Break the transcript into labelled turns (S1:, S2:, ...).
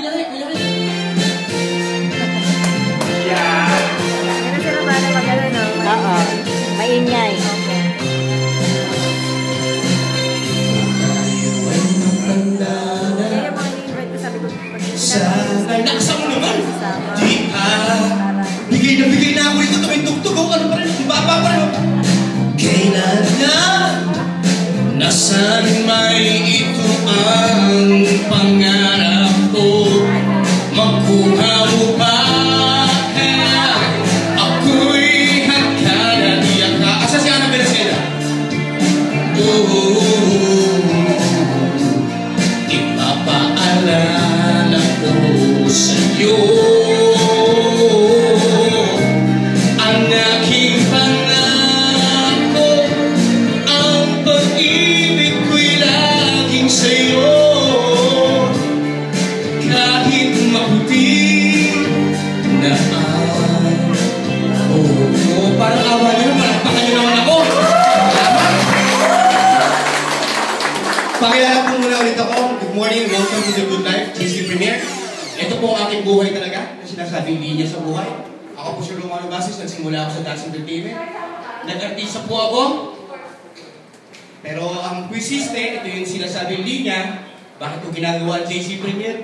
S1: Kuya Rick.
S2: Yeah.
S3: Ano sila ba na mag-ano, no?
S4: Oo. Maingay.
S3: Kaya mga ni-invite ko, sabi ko,
S1: Ay, nakasama mo naman. Di pa.
S3: para
S1: Bigay na ako ito. May tugtog ako. Ano pa rin? Baba pa rin. Kailan na? Nasaan may ito ang pangarap ko? Magkuha mo ba? Kaya ako'y hagkala niya ka. Asa si Ana Bereseda? Ipapaalala ko sa'yo ang aking pangako. Ang pag-ibig ko'y laging sa'yo. Kahit maputi na parang awa nyo, palakpakan nyo naman ako. Pakilala po muna ulit ako. Good morning, welcome to The Good Life, JC Premier. Ito po ang aking buhay talaga, na sinasabing linya sa buhay. Ako po si Romano Basis, nagsimula ako sa Dance Entertainment. Nag-artista po ako. Pero ang quiziste, ito yung sinasabing linya. Bakit ko ginagawa ang JC Premier?